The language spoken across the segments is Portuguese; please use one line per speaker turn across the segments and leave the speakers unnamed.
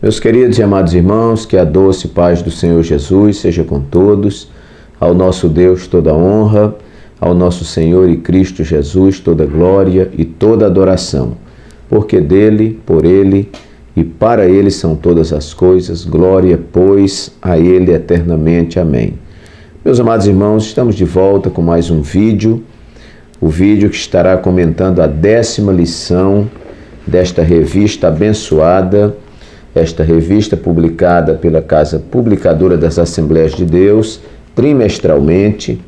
Meus queridos e amados irmãos, que a doce paz do Senhor Jesus seja com todos. Ao nosso Deus toda honra, ao nosso Senhor e Cristo Jesus toda glória e toda adoração, porque dele, por ele e para ele são todas as coisas, glória, pois, a ele eternamente. Amém. Meus amados irmãos, estamos de volta com mais um vídeo, o vídeo que estará comentando a 10ª lição desta revista abençoada, esta revista publicada pela Casa Publicadora das Assembleias de Deus, trimestralmente.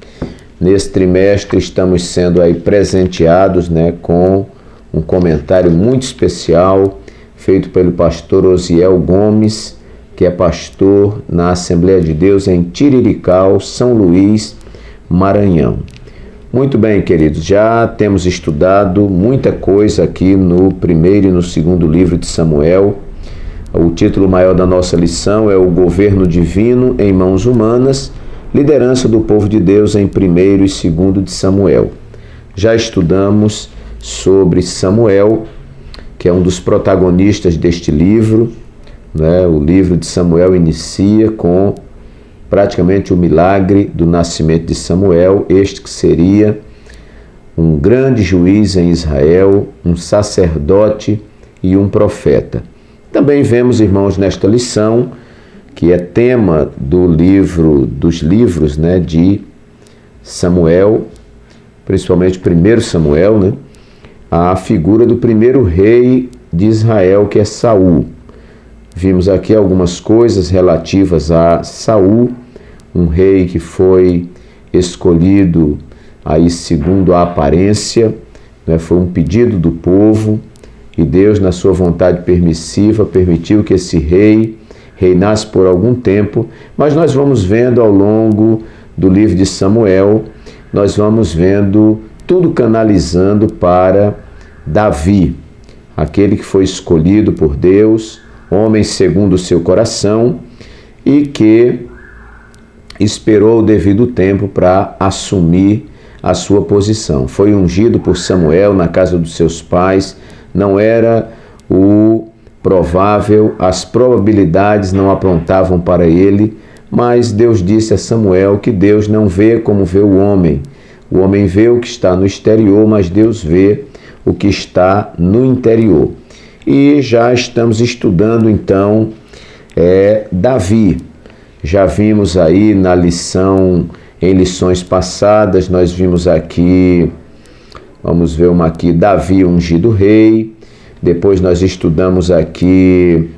Nesse trimestre estamos sendo aí presenteados, com um comentário muito especial feito pelo pastor Osiel Gomes, que é pastor na Assembleia de Deus em Tirirical, São Luís, Maranhão. Muito bem, queridos, já temos estudado muita coisa aqui no primeiro e no segundo livro de Samuel. O título maior da nossa lição é o Governo Divino em Mãos Humanas, liderança do povo de Deus em 1º e 2º de Samuel. Já estudamos sobre Samuel, que é um dos protagonistas deste livro. O livro de Samuel inicia com praticamente o milagre do nascimento de Samuel, este que seria um grande juiz em Israel, um sacerdote e um profeta. Também vemos, irmãos, nesta lição, que é tema dos livros de Samuel, principalmente 1 Samuel, a figura do primeiro rei de Israel, que é Saul. Vimos aqui algumas coisas relativas a Saul, um rei que foi escolhido aí segundo a aparência, foi um pedido do povo, e Deus, na sua vontade permissiva, permitiu que esse rei reinasse por algum tempo, mas nós vamos vendo ao longo do livro de Samuel, nós vamos vendo tudo canalizando para Davi, aquele que foi escolhido por Deus, homem segundo o seu coração, e que esperou o devido tempo para assumir a sua posição. Foi ungido por Samuel na casa dos seus pais, não era o provável, as probabilidades não apontavam para ele, mas Deus disse a Samuel que Deus não vê como vê o homem. O homem vê o que está no exterior, mas Deus vê o que está no interior. E já estamos estudando então Davi. Já vimos aí na lição, em lições passadas, nós vimos aqui, vamos ver uma aqui, Davi ungido rei. Depois nós estudamos aqui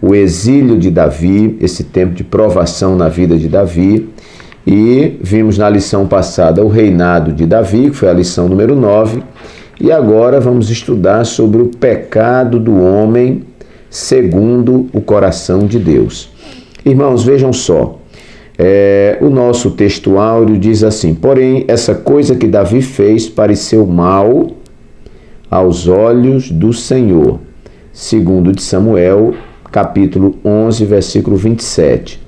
o exílio de Davi, esse tempo de provação na vida de Davi. E vimos na lição passada o reinado de Davi, que foi a lição número 9. E agora vamos estudar sobre o pecado do homem segundo o coração de Deus. Irmãos, vejam só, o nosso texto áureo diz assim: porém, essa coisa que Davi fez pareceu mal aos olhos do Senhor. 2º de Samuel, capítulo 11, versículo 27.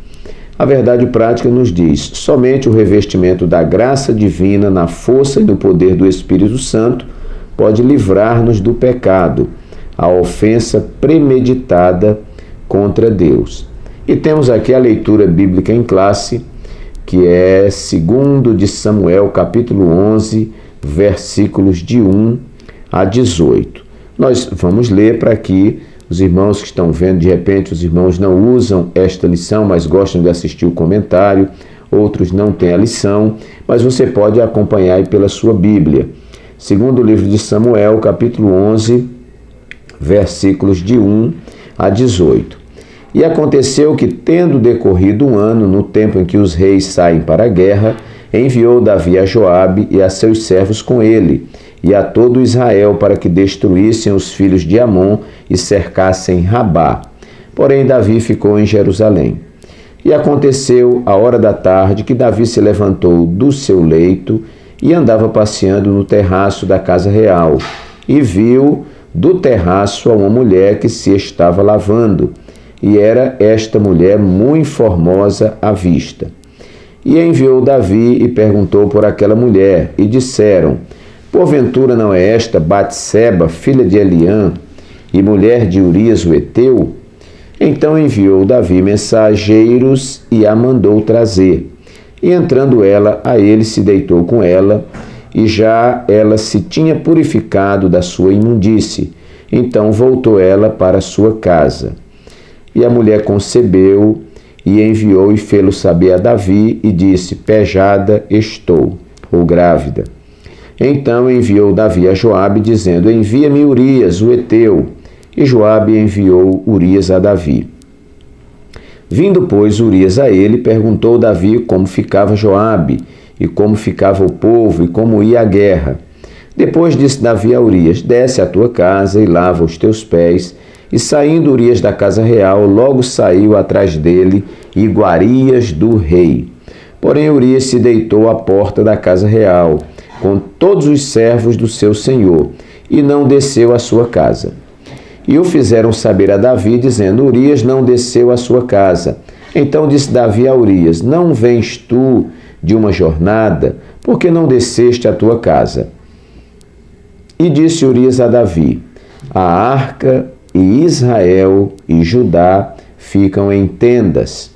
A verdade prática nos diz: somente o revestimento da graça divina na força e no poder do Espírito Santo pode livrar-nos do pecado, a ofensa premeditada contra Deus. E temos aqui a leitura bíblica em classe, que é 2º de Samuel, capítulo 11, versículos de 1 a 18. Nós vamos ler para que os irmãos que estão vendo, de repente os irmãos não usam esta lição, mas gostam de assistir o comentário, outros não têm a lição, mas você pode acompanhar aí pela sua Bíblia. Segundo livro de Samuel, capítulo 11, versículos de 1 a 18. E aconteceu que, tendo decorrido um ano, no tempo em que os reis saem para a guerra, enviou Davi a Joabe e a seus servos com ele, e a todo Israel, para que destruíssem os filhos de Amon e cercassem Rabá. Porém, Davi ficou em Jerusalém. E aconteceu, à hora da tarde, que Davi se levantou do seu leito e andava passeando no terraço da casa real, e viu do terraço a uma mulher que se estava lavando, e era esta mulher muito formosa à vista. E enviou Davi e perguntou por aquela mulher, e disseram: porventura não é esta Batseba, filha de Eliã, e mulher de Urias o Heteu? Então enviou Davi mensageiros e a mandou trazer. E entrando ela a ele, se deitou com ela, e já ela se tinha purificado da sua imundície. Então voltou ela para sua casa. E a mulher concebeu, e enviou e fê-lo saber a Davi, e disse: pejada estou, ou grávida. Então enviou Davi a Joabe, dizendo: envia-me Urias, o heteu. E Joabe enviou Urias a Davi. Vindo, pois, Urias a ele, perguntou Davi como ficava Joabe, e como ficava o povo, e como ia a guerra. Depois disse Davi a Urias: desce à tua casa e lava os teus pés. E saindo Urias da casa real, logo saiu atrás dele iguarias do rei. Porém Urias se deitou à porta da casa real, com todos os servos do seu senhor, e não desceu à sua casa. E o fizeram saber a Davi, dizendo: Urias não desceu à sua casa. Então disse Davi a Urias: não vens tu de uma jornada, porque não desceste à tua casa? E disse Urias a Davi: a arca e Israel e Judá ficam em tendas,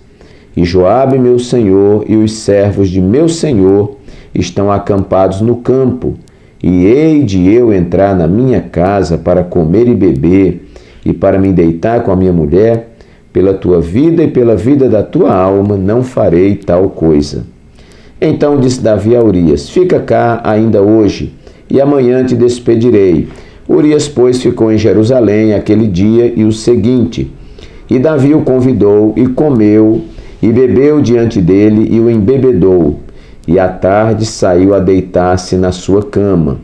e Joabe meu senhor e os servos de meu senhor estão acampados no campo. E hei de eu entrar na minha casa para comer e beber, e para me deitar com a minha mulher? Pela tua vida e pela vida da tua alma não farei tal coisa. Então disse Davi a Urias: fica cá ainda hoje, e amanhã te despedirei. Urias, pois, ficou em Jerusalém aquele dia e o seguinte. E Davi o convidou, e comeu, e bebeu diante dele, e o embebedou. E à tarde saiu a deitar-se na sua cama,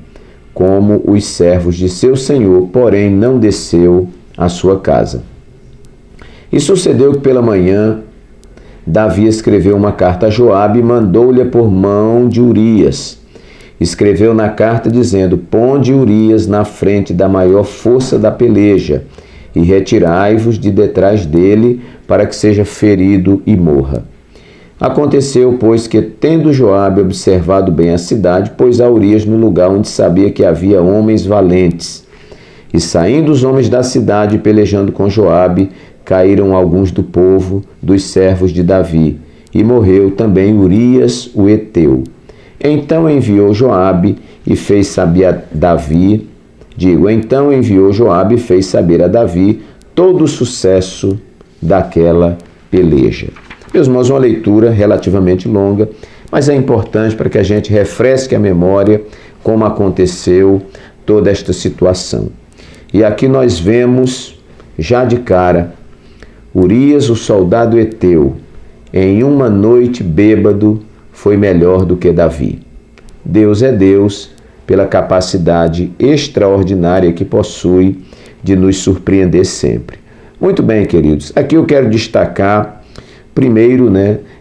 como os servos de seu senhor, porém não desceu à sua casa. E sucedeu que pela manhã Davi escreveu uma carta a Joabe e mandou-lhe por mão de Urias. Escreveu na carta dizendo: ponde Urias na frente da maior força da peleja, e retirai-vos de detrás dele, para que seja ferido e morra. Aconteceu, pois, que, tendo Joabe observado bem a cidade, pôs a Urias no lugar onde sabia que havia homens valentes. E saindo os homens da cidade, pelejando com Joabe, caíram alguns do povo, dos servos de Davi, e morreu também Urias, o heteu. Então enviou Joabe e fez saber a Davi, a Davi todo o sucesso daquela peleja. Meus irmãos, uma leitura relativamente longa, mas é importante para que a gente refresque a memória como aconteceu toda esta situação. E aqui nós vemos, já de cara, Urias, o soldado heteu, em uma noite bêbado, foi melhor do que Davi. Deus é Deus pela capacidade extraordinária que possui de nos surpreender sempre. Muito bem, queridos, aqui eu quero destacar primeiro,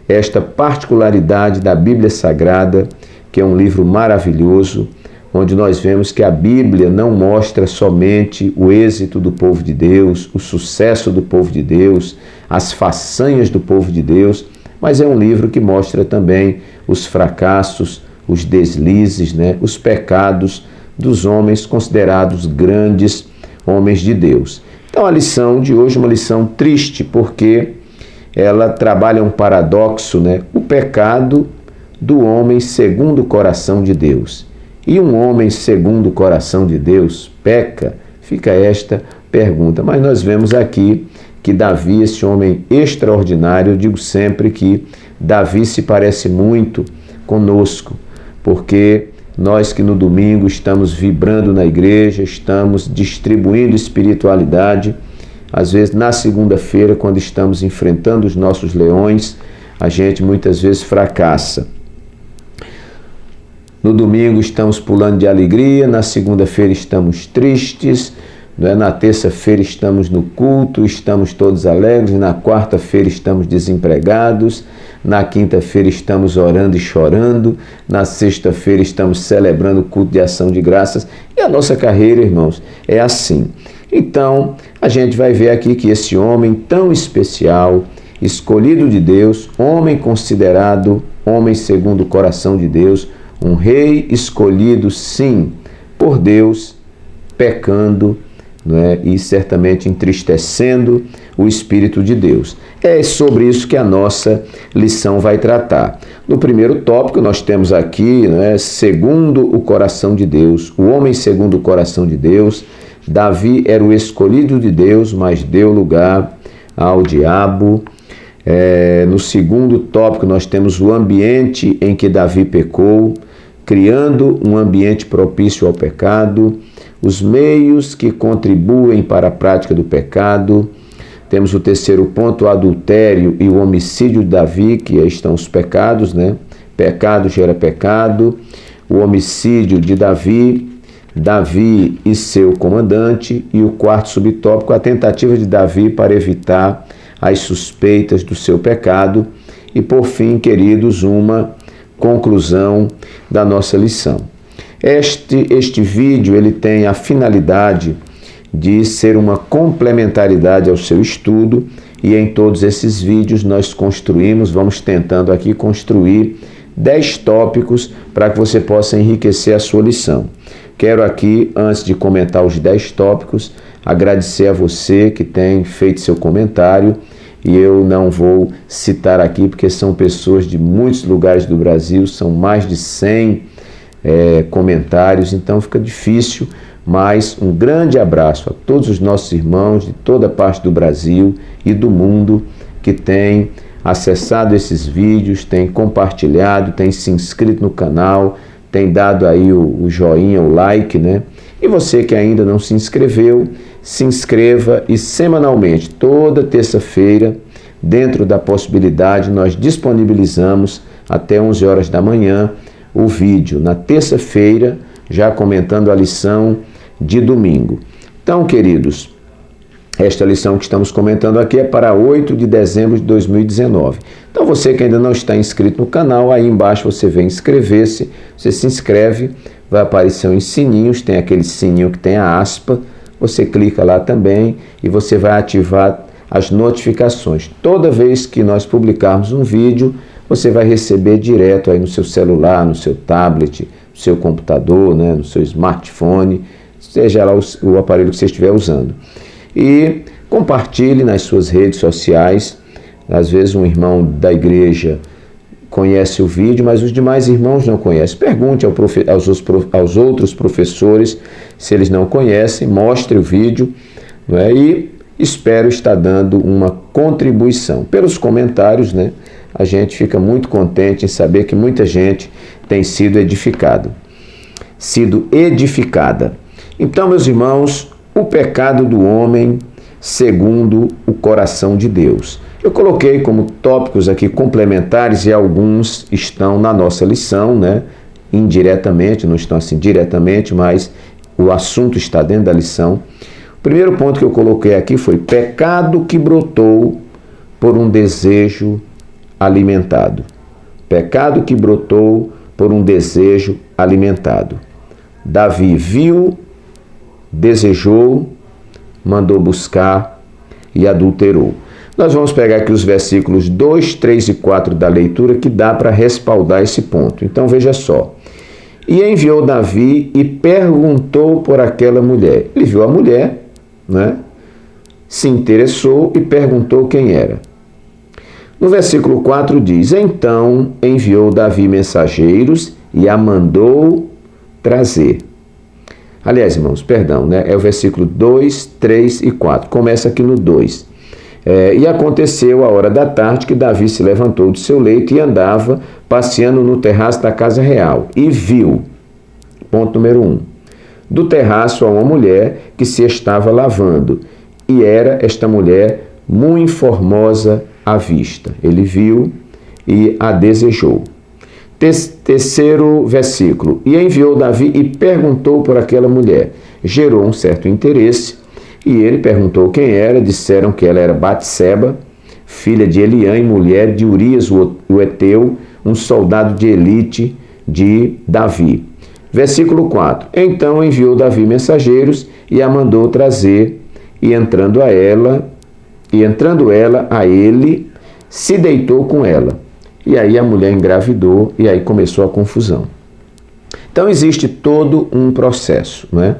esta particularidade da Bíblia Sagrada, que é um livro maravilhoso, onde nós vemos que a Bíblia não mostra somente o êxito do povo de Deus, o sucesso do povo de Deus, as façanhas do povo de Deus, mas é um livro que mostra também os fracassos, os deslizes, os pecados dos homens considerados grandes homens de Deus. Então a lição de hoje é uma lição triste, porque ela trabalha um paradoxo, o pecado do homem segundo o coração de Deus. E um homem segundo o coração de Deus peca? Fica esta pergunta. Mas nós vemos aqui que Davi, esse homem extraordinário, eu digo sempre que Davi se parece muito conosco, porque nós que no domingo estamos vibrando na igreja, estamos distribuindo espiritualidade, às vezes na segunda-feira, quando estamos enfrentando os nossos leões, a gente muitas vezes fracassa. No domingo estamos pulando de alegria, na segunda-feira estamos tristes, na terça-feira estamos no culto, estamos todos alegres, na quarta-feira estamos desempregados, na quinta-feira estamos orando e chorando, na sexta-feira estamos celebrando o culto de ação de graças, e a nossa carreira, irmãos, é assim. Então, a gente vai ver aqui que esse homem tão especial, escolhido de Deus, homem considerado homem segundo o coração de Deus, um rei escolhido, sim, por Deus, pecando, né? E certamente entristecendo o Espírito de Deus. É sobre isso que a nossa lição vai tratar. No primeiro tópico nós temos aqui, né, segundo o coração de Deus, o homem segundo o coração de Deus. Davi era o escolhido de Deus, mas deu lugar ao diabo. No segundo tópico nós temos o ambiente em que Davi pecou, criando um ambiente propício ao pecado, os meios que contribuem para a prática do pecado. Temos o terceiro ponto, o adultério e o homicídio de Davi, que aí estão os pecados, né? Pecado gera pecado. O homicídio de Davi, Davi e seu comandante. E o quarto subtópico, a tentativa de Davi para evitar as suspeitas do seu pecado. E por fim, queridos, uma conclusão da nossa lição. Este vídeo ele tem a finalidade de ser uma complementaridade ao seu estudo, e em todos esses vídeos nós vamos tentando aqui construir 10 tópicos para que você possa enriquecer a sua lição. Quero aqui, antes de comentar os 10 tópicos, agradecer a você que tem feito seu comentário, e eu não vou citar aqui porque são pessoas de muitos lugares do Brasil, são mais de 100 comentários, então fica difícil, mas um grande abraço a todos os nossos irmãos de toda parte do Brasil e do mundo que têm acessado esses vídeos, têm compartilhado, têm se inscrito no canal, têm dado aí o joinha, o like, né? E você que ainda não se inscreveu, se inscreva, e semanalmente, toda terça-feira, dentro da possibilidade, nós disponibilizamos até 11 horas da manhã o vídeo na terça-feira, já comentando a lição de domingo. Então, queridos, esta lição que estamos comentando aqui é para 8 de dezembro de 2019. Então, você que ainda não está inscrito no canal, aí embaixo você vem inscrever-se, você se inscreve, vai aparecer uns sininhos, tem aquele sininho que tem a aspa, você clica lá também e você vai ativar as notificações. Toda vez que nós publicarmos um vídeo, você vai receber direto aí no seu celular, no seu tablet, no seu computador, né, no seu smartphone, seja lá o aparelho que você estiver usando. E compartilhe nas suas redes sociais. Às vezes um irmão da igreja conhece o vídeo, mas os demais irmãos não conhecem. Pergunte aos outros professores se eles não conhecem, mostre o vídeo, né, e espero estar dando uma contribuição. Pelos comentários, né, a gente fica muito contente em saber que muita gente tem sido edificada. Então, meus irmãos, o pecado do homem segundo o coração de Deus. Eu coloquei como tópicos aqui complementares e alguns estão na nossa lição, né? Indiretamente, não estão assim diretamente, mas o assunto está dentro da lição. O primeiro ponto que eu coloquei aqui foi pecado que brotou por um desejo alimentado. Pecado que brotou por um desejo alimentado. Davi viu, desejou, mandou buscar e adulterou. Nós vamos pegar aqui os versículos 2, 3 e 4 da leitura que dá para respaldar esse ponto. Então veja só. E enviou Davi e perguntou por aquela mulher. Ele viu a mulher, né? Se interessou e perguntou quem era. No versículo 4 diz: então enviou Davi mensageiros e a mandou trazer. Aliás, irmãos, perdão, né? É o versículo 2, 3 e 4. Começa aqui no 2. E aconteceu a hora da tarde que Davi se levantou do seu leito e andava passeando no terraço da casa real. E viu, ponto número 1, do terraço a uma mulher que se estava lavando. E era esta mulher muito formosa à vista. Ele viu e a desejou. Terceiro versículo. E enviou Davi e perguntou por aquela mulher. Gerou um certo interesse. E ele perguntou quem era. Disseram que ela era Batseba, filha de Eliã e mulher de Urias o Eteu, um soldado de elite de Davi. Versículo 4. Então enviou Davi mensageiros e a mandou trazer, e entrando ela a ele, se deitou com ela. E aí a mulher engravidou e aí começou a confusão. Então existe todo um processo, né?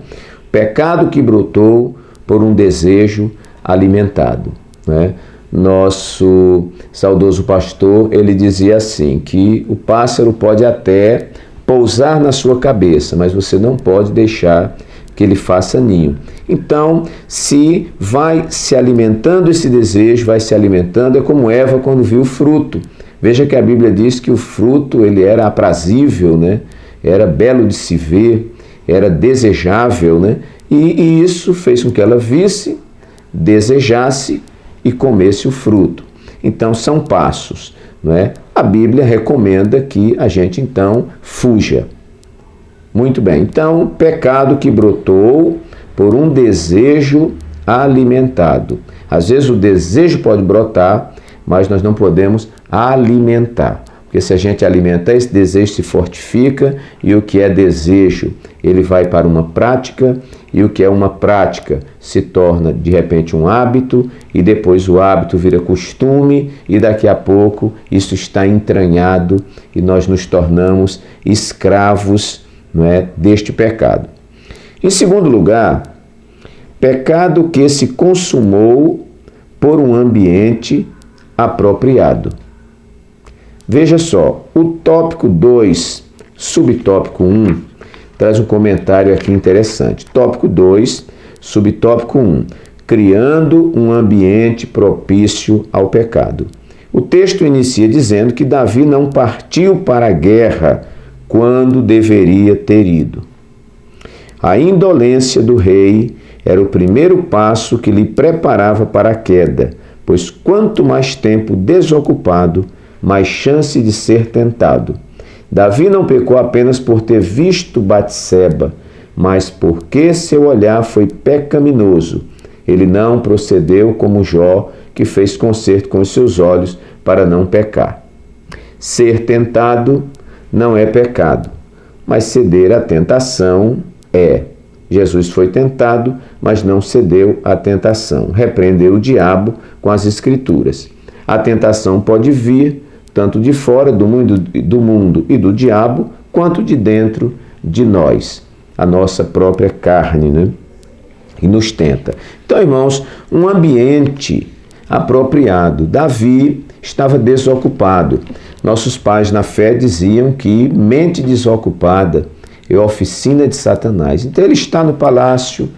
Pecado que brotou por um desejo alimentado, né? Nosso saudoso pastor, ele dizia assim, que o pássaro pode até pousar na sua cabeça, mas você não pode deixar que ele faça ninho. Então, se vai se alimentando esse desejo, vai se alimentando, é como Eva quando viu o fruto. Veja que a Bíblia diz que o fruto ele era aprazível, né? Era belo de se ver, era desejável, né? E isso fez com que ela visse, desejasse e comesse o fruto. Então são passos, não é? A Bíblia recomenda que a gente então fuja. Muito bem, então pecado que brotou por um desejo alimentado. Às vezes o desejo pode brotar, mas nós não podemos alimentar. Porque se a gente alimentar, esse desejo se fortifica e o que é desejo, ele vai para uma prática e o que é uma prática se torna de repente um hábito e depois o hábito vira costume e daqui a pouco isso está entranhado e nós nos tornamos escravos, não é, deste pecado. Em segundo lugar, pecado que se consumou por um ambiente apropriado. Veja só, o tópico 2, subtópico 1, traz um comentário aqui interessante. Tópico 2, subtópico 1, criando um ambiente propício ao pecado. O texto inicia dizendo que Davi não partiu para a guerra quando deveria ter ido. A indolência do rei era o primeiro passo que lhe preparava para a queda, pois quanto mais tempo desocupado, mais chance de ser tentado. Davi não pecou apenas por ter visto Batseba, mas porque seu olhar foi pecaminoso. Ele não procedeu como Jó, que fez concerto com os seus olhos para não pecar. Ser tentado não é pecado, mas ceder à tentação é. Jesus foi tentado, mas não cedeu à tentação. Repreendeu o diabo com as Escrituras. A tentação pode vir tanto de fora do mundo e do diabo, quanto de dentro de nós, a nossa própria carne, né? E nos tenta. Então, irmãos, um ambiente apropriado. Davi estava desocupado. Nossos pais na fé diziam que mente desocupada é oficina de Satanás. Então ele está no palácio,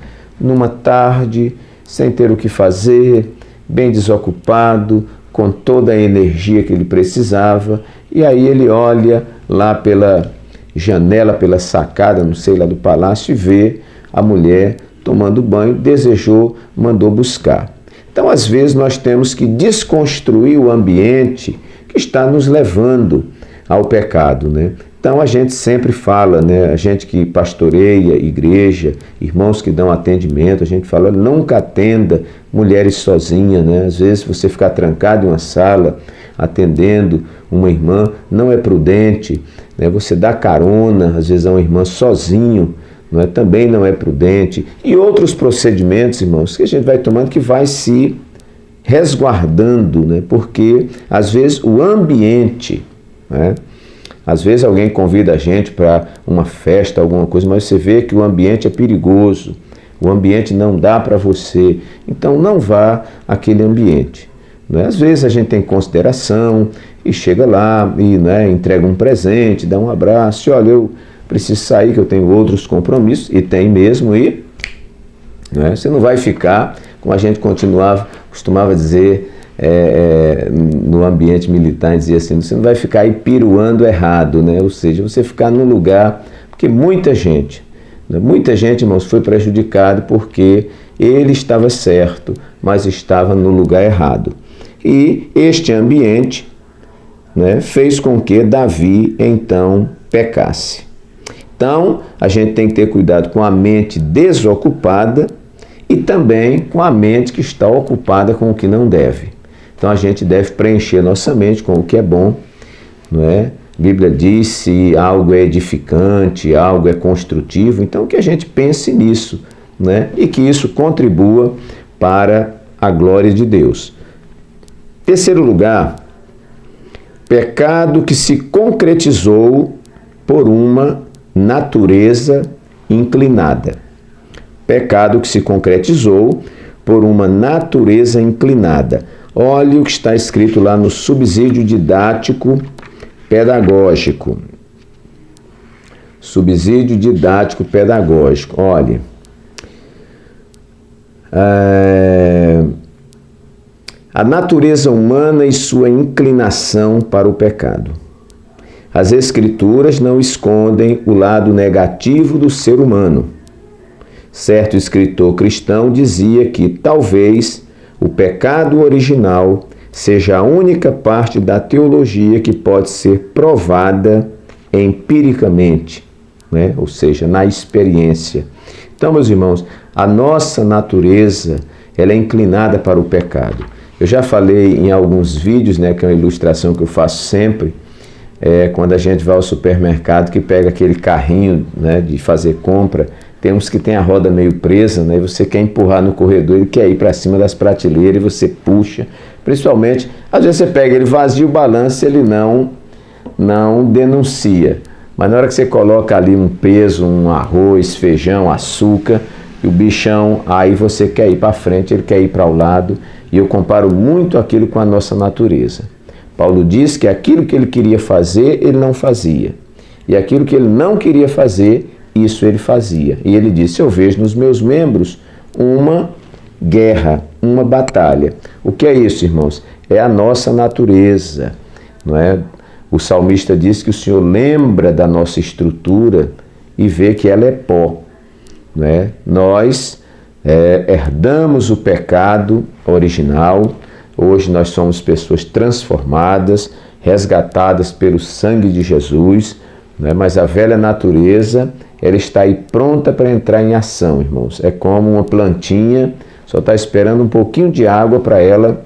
numa tarde, sem ter o que fazer, bem desocupado, com toda a energia que ele precisava, e aí ele olha lá pela janela, pela sacada, não sei, lá do palácio, e vê a mulher tomando banho, desejou, mandou buscar. Então, às vezes, nós temos que desconstruir o ambiente que está nos levando ao pecado, né? Então, a gente sempre fala, né? A gente que pastoreia igreja, irmãos que dão atendimento, a gente fala, nunca atenda mulheres sozinhas, né? Às vezes, você ficar trancado em uma sala, atendendo uma irmã, não é prudente, né? Você dá carona, às vezes, a uma irmã sozinho, não é? Também não é prudente. E outros procedimentos, irmãos, que a gente vai tomando, que vai se resguardando, né? Porque, às vezes, o ambiente, né? Às vezes alguém convida a gente para uma festa, alguma coisa, mas você vê que o ambiente é perigoso, o ambiente não dá para você, então não vá àquele ambiente. Né? Às vezes a gente tem consideração e chega lá e, né, entrega um presente, dá um abraço, e, olha, eu preciso sair que eu tenho outros compromissos, e tem mesmo, e né, você não vai ficar, como a gente costumava dizer, no ambiente militar, dizia assim, você não vai ficar aí piruando errado, né? Ou seja, você ficar num lugar, porque muita gente, irmãos, foi prejudicado porque ele estava certo, mas estava no lugar errado. E este ambiente, né, fez com que Davi, então, pecasse. Então, a gente tem que ter cuidado com a mente desocupada e também com a mente que está ocupada com o que não deve. Então a gente deve preencher nossa mente com o que é bom, não é? A Bíblia diz se algo é edificante, algo é construtivo, então que a gente pense nisso, né? E que isso contribua para a glória de Deus. Terceiro lugar, pecado que se concretizou por uma natureza inclinada. Pecado que se concretizou por uma natureza inclinada. Olhe o que está escrito lá no subsídio didático pedagógico. Subsídio didático pedagógico. Olhe. A natureza humana e sua inclinação para o pecado. As Escrituras não escondem o lado negativo do ser humano. Certo escritor cristão dizia que talvez o pecado original seja a única parte da teologia que pode ser provada empiricamente, né? Ou seja, na experiência. Então, meus irmãos, a nossa natureza ela é inclinada para o pecado. Eu já falei em alguns vídeos, né, que é uma ilustração que eu faço sempre, quando a gente vai ao supermercado que pega aquele carrinho, né, de fazer compra. Tem uns que tem a roda meio presa, né? E você quer empurrar no corredor, ele quer ir para cima das prateleiras e você puxa. Principalmente, às vezes você pega ele vazio o balanço, ele não denuncia. Mas na hora que você coloca ali um peso, um arroz, feijão, açúcar, e o bichão, aí você quer ir para frente, ele quer ir para o lado. E eu comparo muito aquilo com a nossa natureza. Paulo diz que aquilo que ele queria fazer, ele não fazia. E aquilo que ele não queria fazer, isso ele fazia. E ele disse, eu vejo nos meus membros uma guerra, uma batalha. O que é isso, irmãos? É a nossa natureza, não é? O salmista diz que o Senhor lembra da nossa estrutura e vê que ela é pó, não é? Nós herdamos o pecado original. Hoje nós somos pessoas transformadas, resgatadas pelo sangue de Jesus, não é? Mas a velha natureza ela está aí pronta para entrar em ação, irmãos. É como uma plantinha, só está esperando um pouquinho de água para ela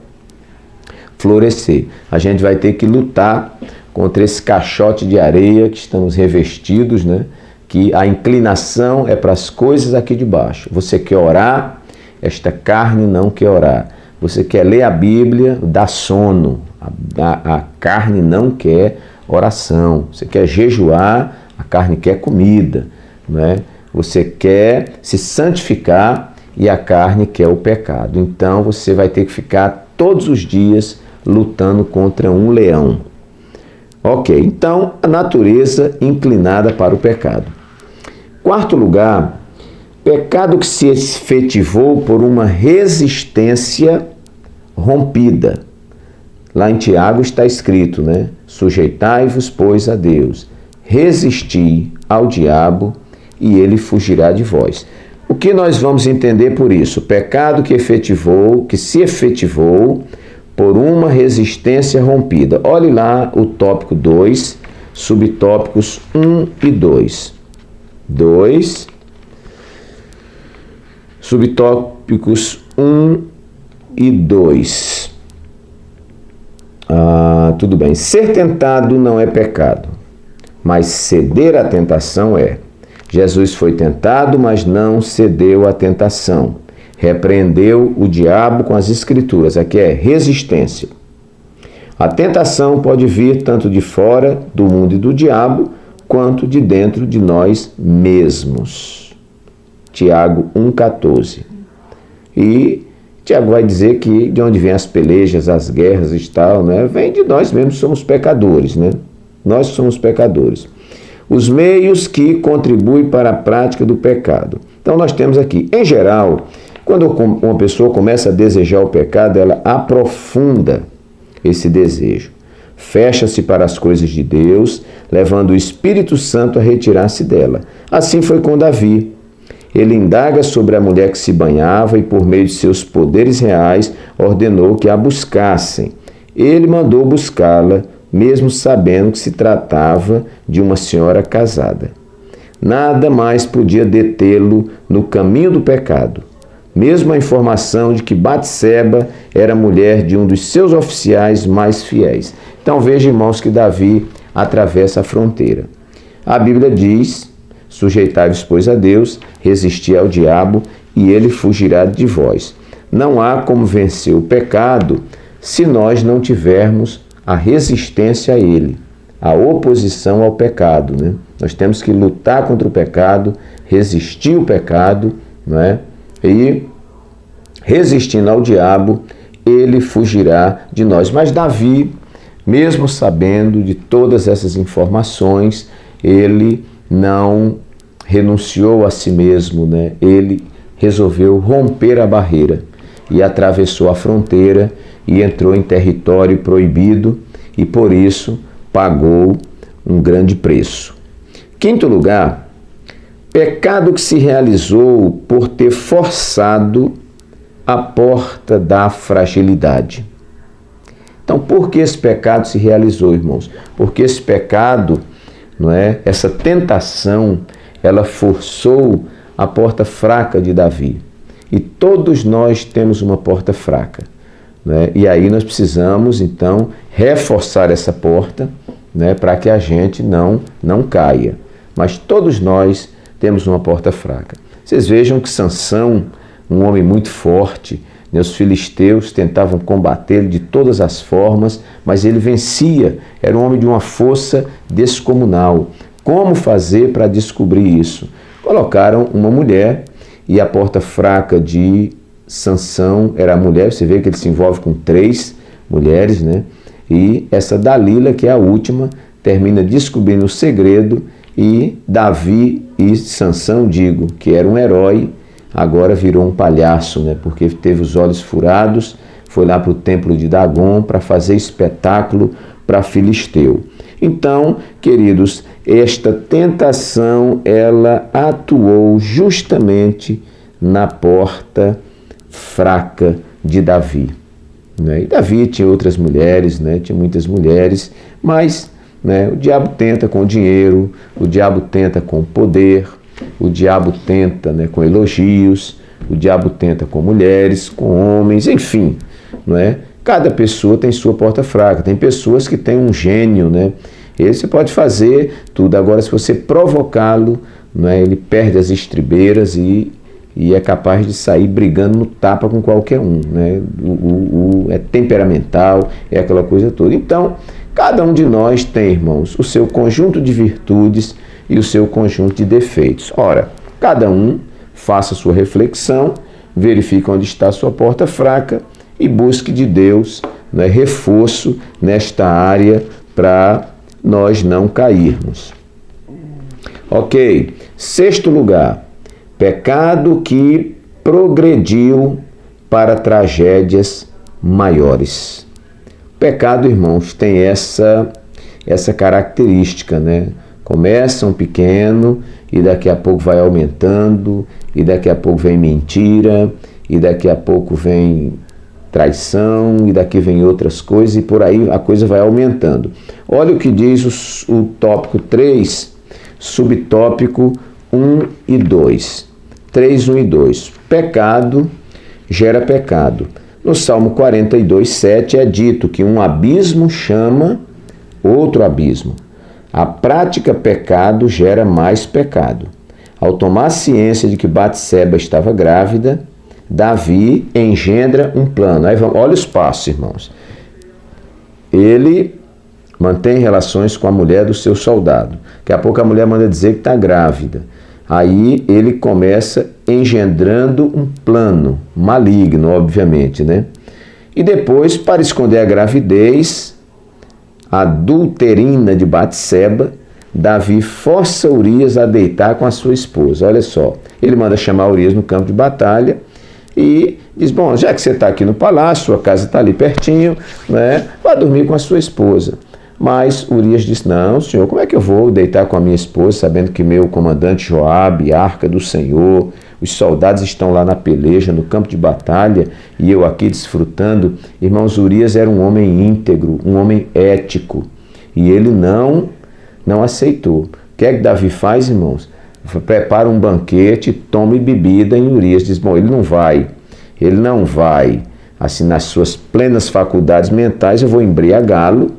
florescer. A gente vai ter que lutar contra esse caixote de areia que estamos revestidos, né? Que a inclinação é para as coisas aqui de baixo. Você quer orar? Esta carne não quer orar. Você quer ler a Bíblia? Dá sono. A carne não quer oração. Você quer jejuar? A carne quer comida. Né? Você quer se santificar e a carne quer o pecado. Então você vai ter que ficar todos os dias lutando contra um leão. Ok, então a natureza inclinada para o pecado. Quarto lugar, pecado que se efetivou por uma resistência rompida. Lá em Tiago está escrito, né? Sujeitai-vos, pois, a Deus. Resisti ao diabo e ele fugirá de vós. O que nós vamos entender por isso? Pecado que se efetivou por uma resistência rompida. Olhe lá o tópico 2, subtópicos 1 e 2. 2, subtópicos 1 e 2. Tudo bem. Ser tentado não é pecado, mas ceder à tentação é. Jesus foi tentado, mas não cedeu à tentação. Repreendeu o diabo com as Escrituras. Aqui é resistência. A tentação pode vir tanto de fora do mundo e do diabo, quanto de dentro de nós mesmos. Tiago 1,14. E Tiago vai dizer que de onde vêm as pelejas, as guerras e tal, né? Vem de nós mesmos, somos pecadores, né? Nós somos pecadores. Os meios que contribuem para a prática do pecado. Então nós temos aqui, em geral, quando uma pessoa começa a desejar o pecado, ela aprofunda esse desejo. Fecha-se para as coisas de Deus, levando o Espírito Santo a retirar-se dela. Assim foi com Davi. Ele indaga sobre a mulher que se banhava e, por meio de seus poderes reais, ordenou que a buscassem. Ele mandou buscá-la, mesmo sabendo que se tratava de uma senhora casada. Nada mais podia detê-lo no caminho do pecado. Mesmo a informação de que Batseba era mulher de um dos seus oficiais mais fiéis. Então veja, irmãos, que Davi atravessa a fronteira. A Bíblia diz, sujeitai-vos, pois, a Deus, resisti ao diabo e ele fugirá de vós. Não há como vencer o pecado se nós não tivermos a resistência a ele, a oposição ao pecado, né? Nós temos que lutar contra o pecado, resistir o pecado não é? E resistindo ao diabo, ele fugirá de nós. Mas Davi, mesmo sabendo de todas essas informações, ele não renunciou a si mesmo, né? Ele resolveu romper a barreira e atravessou a fronteira e entrou em território proibido e por isso pagou um grande preço. Quinto lugar, pecado que se realizou por ter forçado a porta da fragilidade. Então, por que esse pecado se realizou, irmãos? Porque esse pecado, não é? Essa tentação, ela forçou a porta fraca de Davi. E todos nós temos uma porta fraca, né? E aí nós precisamos, então, reforçar essa porta, né, para que a gente não caia. Mas todos nós temos uma porta fraca. Vocês vejam que Sansão, um homem muito forte, né, os filisteus tentavam combatê-lo de todas as formas, mas ele vencia. Era um homem de uma força descomunal. Como fazer para descobrir isso? Colocaram uma mulher e a porta fraca de Sansão era a mulher. Você vê que ele se envolve com 3 mulheres, né? E essa Dalila, que é a última, termina descobrindo o segredo e Davi e Sansão, digo, que era um herói, agora virou um palhaço, né? Porque teve os olhos furados, foi lá para o templo de Dagon para fazer espetáculo para filisteu. Então, queridos, esta tentação, ela atuou justamente na porta fraca de Davi, né? E Davi tinha outras mulheres, né? Tinha muitas mulheres, mas, né, o diabo tenta com dinheiro, o diabo tenta com poder, o diabo tenta, né, com elogios, o diabo tenta com mulheres, com homens, enfim, não é? Cada pessoa tem sua porta fraca. Tem pessoas que têm um gênio, né? Ele você pode fazer tudo. Agora, se você provocá-lo, não é? Ele perde as estribeiras e é capaz de sair brigando no tapa com qualquer um, né? É temperamental, é aquela coisa toda. Então, cada um de nós tem, irmãos, o seu conjunto de virtudes e o seu conjunto de defeitos. Ora, cada um faça sua reflexão, verifique onde está a sua porta fraca e busque de Deus, né, reforço nesta área para nós não cairmos. Ok, sexto lugar, pecado que progrediu para tragédias maiores. O pecado, irmãos, tem essa característica, né? Começa um pequeno e daqui a pouco vai aumentando, e daqui a pouco vem mentira, e daqui a pouco vem traição, e daqui vem outras coisas, e por aí a coisa vai aumentando. Olha o que diz o tópico 3, subtópico 1 e 2. 3, 1 e 2. Pecado gera pecado. No Salmo 42, 7 é dito que um abismo chama outro abismo. A prática pecado gera mais pecado. Ao tomar ciência de que Batseba estava grávida, Davi engendra um plano. Aí vamos, olha os passos, irmãos. Ele mantém relações com a mulher do seu soldado. Daqui a pouco a mulher manda dizer que está grávida. Aí ele começa engendrando um plano maligno, obviamente, né? E depois, para esconder a gravidez adulterina de Batseba, Davi força Urias a deitar com a sua esposa. Olha só, ele manda chamar Urias no campo de batalha e diz, bom, já que você está aqui no palácio, sua casa está ali pertinho, né? Vá dormir com a sua esposa. Mas Urias disse, não, senhor, como é que eu vou deitar com a minha esposa, sabendo que meu comandante Joabe, a arca do Senhor, os soldados estão lá na peleja, no campo de batalha, e eu aqui desfrutando. Irmãos, Urias era um homem íntegro, um homem ético, e ele não aceitou. O que é que Davi faz, irmãos? Prepara um banquete, tome bebida, e Urias diz, bom, ele não vai, assim, nas suas plenas faculdades mentais, eu vou embriagá-lo,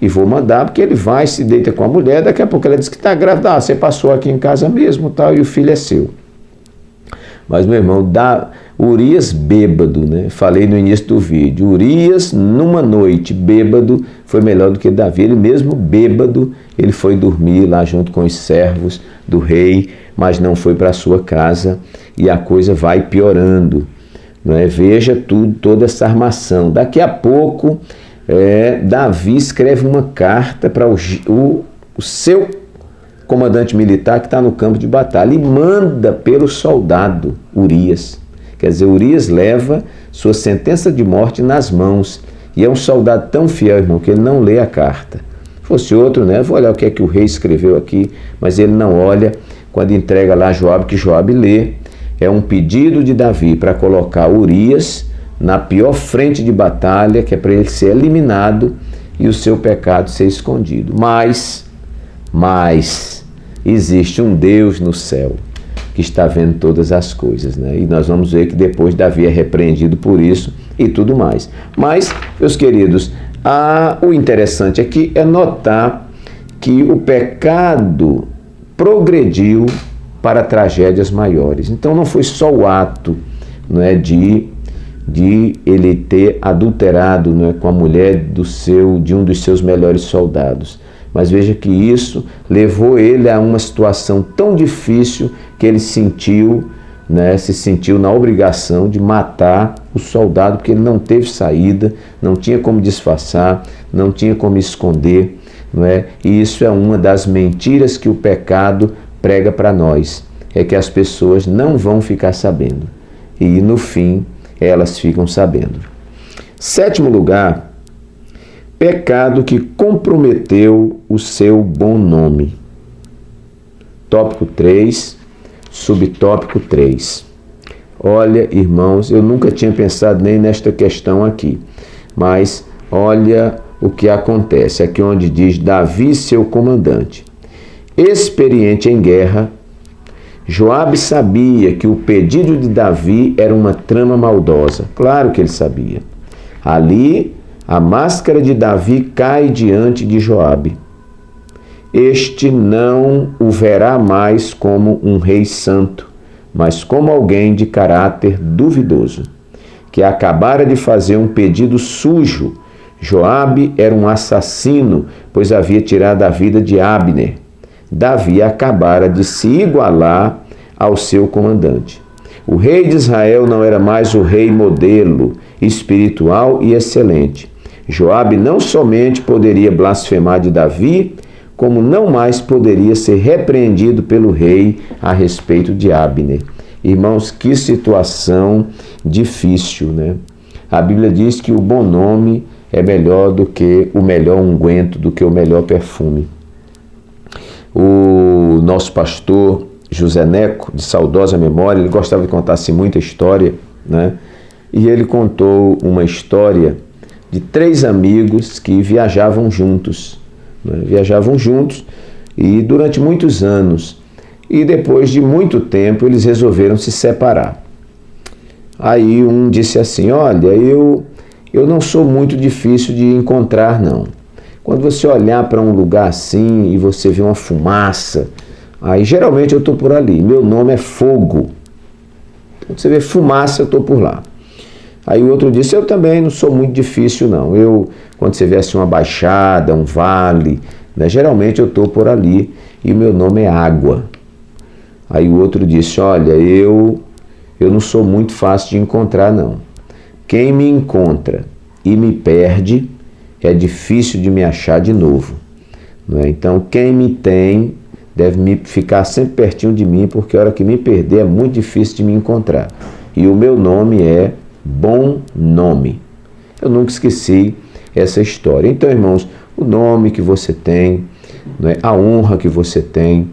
e vou mandar, porque ele vai, se deita com a mulher, daqui a pouco ela diz que está grávida, você passou aqui em casa mesmo, tal, e o filho é seu. Mas, meu irmão, Urias bêbado, né? Falei no início do vídeo, Urias, numa noite bêbado, foi melhor do que Davi. Ele mesmo bêbado, ele foi dormir lá junto com os servos do rei, mas não foi para a sua casa e a coisa vai piorando. Não é? Veja toda essa armação. Daqui a pouco, Davi escreve uma carta para o seu comandante militar que está no campo de batalha e manda pelo soldado Urias. Quer dizer, Urias leva sua sentença de morte nas mãos. E é um soldado tão fiel, irmão, que ele não lê a carta. Se fosse outro, né? Vou olhar o que é que o rei escreveu aqui, mas ele não olha quando entrega lá a Joabe, que Joabe lê. É um pedido de Davi para colocar Urias na pior frente de batalha, que é para ele ser eliminado e o seu pecado ser escondido. Mas existe um Deus no céu que está vendo todas as coisas, né? E nós vamos ver que depois Davi é repreendido por isso e tudo mais. Mas, meus queridos, o interessante aqui é notar que o pecado progrediu para tragédias maiores. Então não foi só o ato, não é, de ele ter adulterado, não é, com a mulher de um dos seus melhores soldados. Mas veja que isso levou ele a uma situação tão difícil que ele se sentiu na obrigação de matar o soldado, porque ele não teve saída, não tinha como disfarçar, não tinha como esconder, não é? E isso é uma das mentiras que o pecado prega para nós, é que as pessoas não vão ficar sabendo. E no fim, elas ficam sabendo. Sétimo lugar, pecado que comprometeu o seu bom nome. Tópico 3, subtópico 3. Olha, irmãos, eu nunca tinha pensado nem nesta questão aqui, mas olha o que acontece. Aqui onde diz Davi, seu comandante. Experiente em guerra, Joabe sabia que o pedido de Davi era uma trama maldosa. Claro que ele sabia. Ali, a máscara de Davi cai diante de Joabe. Este não o verá mais como um rei santo, mas como alguém de caráter duvidoso, que acabara de fazer um pedido sujo. Joabe era um assassino, pois havia tirado a vida de Abner. Davi acabara de se igualar ao seu comandante. O rei de Israel não era mais o rei modelo, espiritual e excelente. Joabe não somente poderia blasfemar de Davi, como não mais poderia ser repreendido pelo rei a respeito de Abner. Irmãos, que situação difícil, né? A Bíblia diz que o bom nome é melhor do que o melhor unguento, do que o melhor perfume. O nosso pastor José Neco, de saudosa memória, ele gostava de contar-se muita história, né? E ele contou uma história de 3 amigos que viajavam juntos, né? Viajavam juntos e durante muitos anos. E depois de muito tempo eles resolveram se separar. Aí um disse assim: olha, eu não sou muito difícil de encontrar, não. Quando você olhar para um lugar assim e você vê uma fumaça, aí geralmente eu estou por ali. Meu nome é Fogo. Quando você vê fumaça, eu estou por lá. Aí o outro disse: eu também não sou muito difícil, não. Quando você vê assim uma baixada, um vale, né, geralmente eu estou por ali e o meu nome é Água. Aí o outro disse: olha, eu não sou muito fácil de encontrar, não. Quem me encontra e me perde, é difícil de me achar de novo. Não é? Então, quem me tem deve ficar sempre pertinho de mim, porque a hora que me perder é muito difícil de me encontrar. E o meu nome é Bom Nome. Eu nunca esqueci essa história. Então, irmãos, o nome que você tem, não é? A honra que você tem,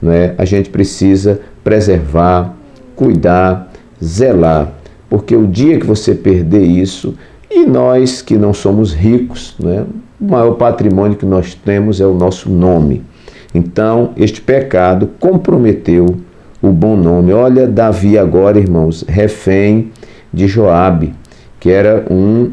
não é? A gente precisa preservar, cuidar, zelar, porque o dia que você perder isso, e nós que não somos ricos, né, o maior patrimônio que nós temos é o nosso nome. Então, este pecado comprometeu o bom nome. Olha, Davi agora, irmãos, refém de Joabe, que era um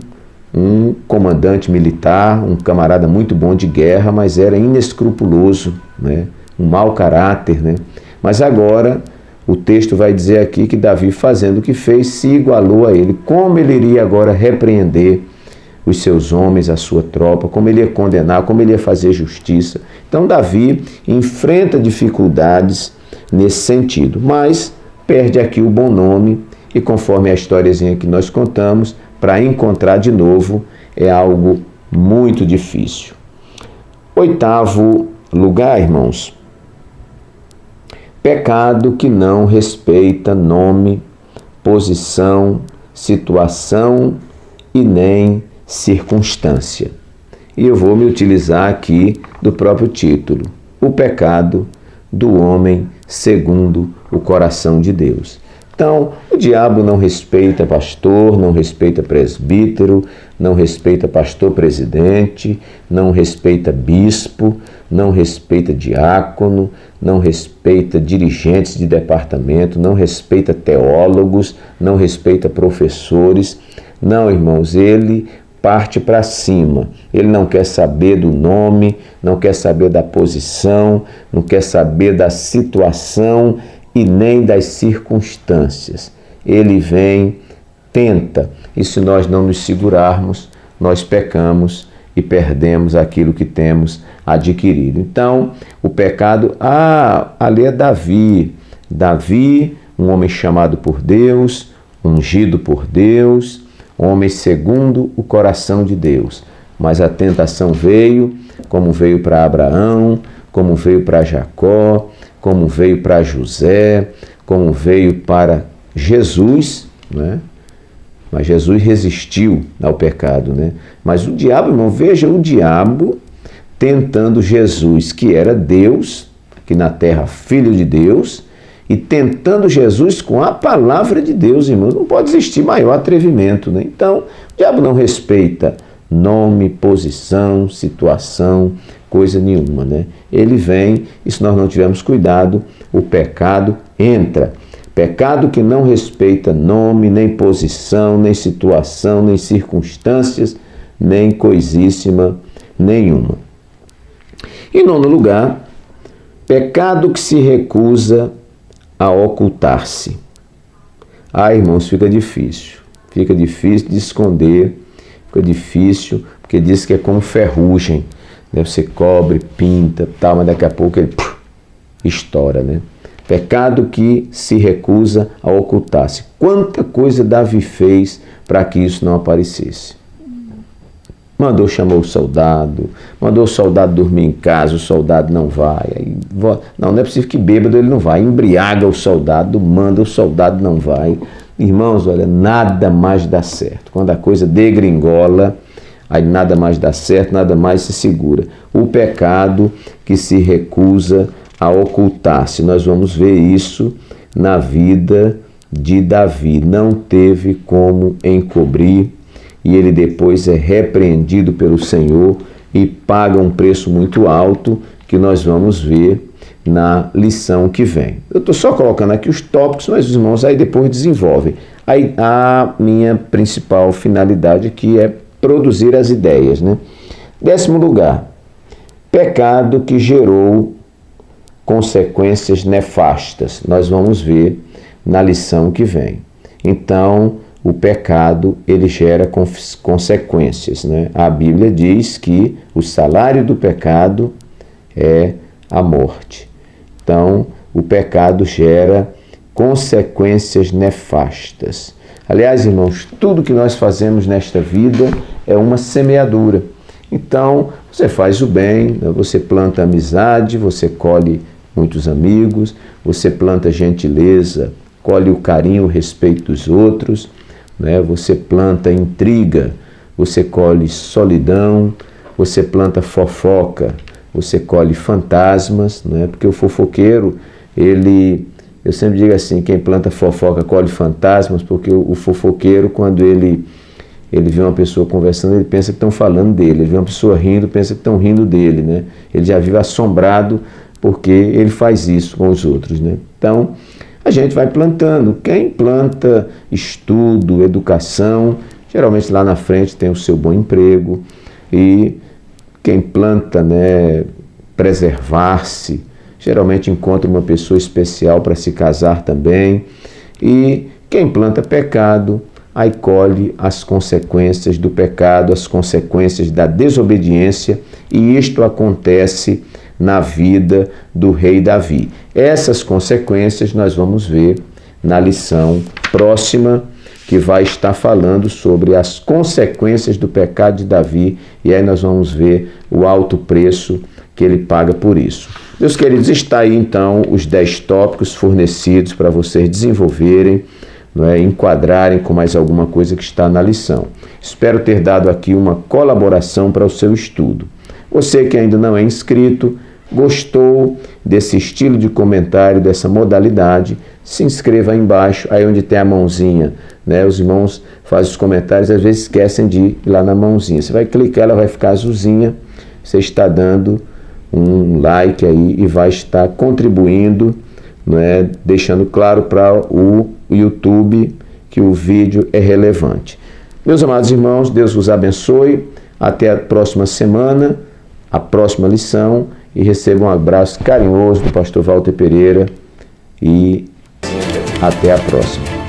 comandante militar, um camarada muito bom de guerra, mas era inescrupuloso, né, um mau caráter, né? Mas agora o texto vai dizer aqui que Davi, fazendo o que fez, se igualou a ele. Como ele iria agora repreender os seus homens, a sua tropa, como ele ia condenar, como ele ia fazer justiça. Então Davi enfrenta dificuldades nesse sentido. Mas perde aqui o bom nome e, conforme a historiazinha que nós contamos, para encontrar de novo é algo muito difícil. 8º lugar, irmãos. Pecado que não respeita nome, posição, situação e nem circunstância. E eu vou me utilizar aqui do próprio título: o pecado do homem segundo o coração de Deus. Então, o diabo não respeita pastor, não respeita presbítero, não respeita pastor presidente, não respeita bispo, não respeita diácono, não respeita dirigentes de departamento, não respeita teólogos, não respeita professores. Não, irmãos, ele parte para cima. Ele não quer saber do nome, não quer saber da posição, não quer saber da situação e nem das circunstâncias. Ele vem, tenta, e se nós não nos segurarmos, nós pecamos e perdemos aquilo que temos adquirido. Então, o pecado, ali é Davi. Davi, um homem chamado por Deus, ungido por Deus, homem segundo o coração de Deus. Mas a tentação veio, como veio para Abraão, como veio para Jacó, como veio para José, como veio para Jesus, né? Mas Jesus resistiu ao pecado, né? Mas o diabo, irmão, veja o diabo tentando Jesus, que era Deus, aqui na terra, filho de Deus, e tentando Jesus com a palavra de Deus, irmão. Não pode existir maior atrevimento, né? Então, o diabo não respeita nome, posição, situação, coisa nenhuma, né? Ele vem, e se nós não tivermos cuidado, o pecado entra. Pecado que não respeita nome, nem posição, nem situação, nem circunstâncias, nem coisíssima nenhuma. Em 9º lugar, pecado que se recusa a ocultar-se. Irmãos, fica difícil de esconder, fica difícil, porque diz que é como ferrugem, né? Você cobre, pinta, tal, mas daqui a pouco ele estoura, né? Pecado que se recusa a ocultar-se. Quanta coisa Davi fez para que isso não aparecesse. Chamou o soldado, mandou o soldado dormir em casa, o soldado não vai. Não é possível que bêbado ele não vai. Embriaga o soldado, manda o soldado não vai. Irmãos, olha, nada mais dá certo. Quando a coisa degringola, aí nada mais dá certo, nada mais se segura. O pecado que se recusa a ocultar-se. Nós vamos ver isso na vida de Davi. Não teve como encobrir. E ele depois é repreendido pelo Senhor e paga um preço muito alto, que nós vamos ver na lição que vem. Eu estou só colocando aqui os tópicos, mas os irmãos aí depois desenvolvem. Aí a minha principal finalidade aqui é produzir as ideias, né? 10º lugar, pecado que gerou consequências nefastas. Nós vamos ver na lição que vem. Então, o pecado, ele gera consequências, né? A Bíblia diz que o salário do pecado é a morte. Então, o pecado gera consequências nefastas. Aliás, irmãos, tudo que nós fazemos nesta vida é uma semeadura. Então, você faz o bem, né? Você planta amizade, você colhe muitos amigos, você planta gentileza, colhe o carinho, o respeito dos outros, né? Você planta intriga, você colhe solidão, você planta fofoca, você colhe fantasmas, né? Porque o fofoqueiro, eu sempre digo assim, quem planta fofoca colhe fantasmas, porque o fofoqueiro, quando ele vê uma pessoa conversando, ele pensa que estão falando dele, ele vê uma pessoa rindo, pensa que estão rindo dele, né? Ele já vive assombrado porque ele faz isso com os outros, né? Então, a gente vai plantando. Quem planta estudo, educação, geralmente lá na frente tem o seu bom emprego. E quem planta, né, preservar-se, geralmente encontra uma pessoa especial para se casar também. E quem planta pecado, aí colhe as consequências do pecado, as consequências da desobediência. E isto acontece na vida do rei Davi. Essas consequências nós vamos ver na lição próxima, que vai estar falando sobre as consequências do pecado de Davi, e aí nós vamos ver o alto preço que ele paga por isso. Meus queridos, está aí então os 10 tópicos fornecidos para vocês desenvolverem, enquadrarem com mais alguma coisa que está na lição. Espero ter dado aqui uma colaboração para o seu estudo. Você que ainda não é inscrito, gostou desse estilo de comentário, dessa modalidade, se inscreva aí embaixo, aí onde tem a mãozinha, os irmãos fazem os comentários, às vezes esquecem de ir lá na mãozinha. Você vai clicar, ela vai ficar azulzinha, você está dando um like aí e vai estar contribuindo, deixando claro para o YouTube que o vídeo é relevante. Meus amados irmãos, Deus vos abençoe. Até a próxima semana, a próxima lição, e receba um abraço carinhoso do pastor Walter Pereira e até a próxima.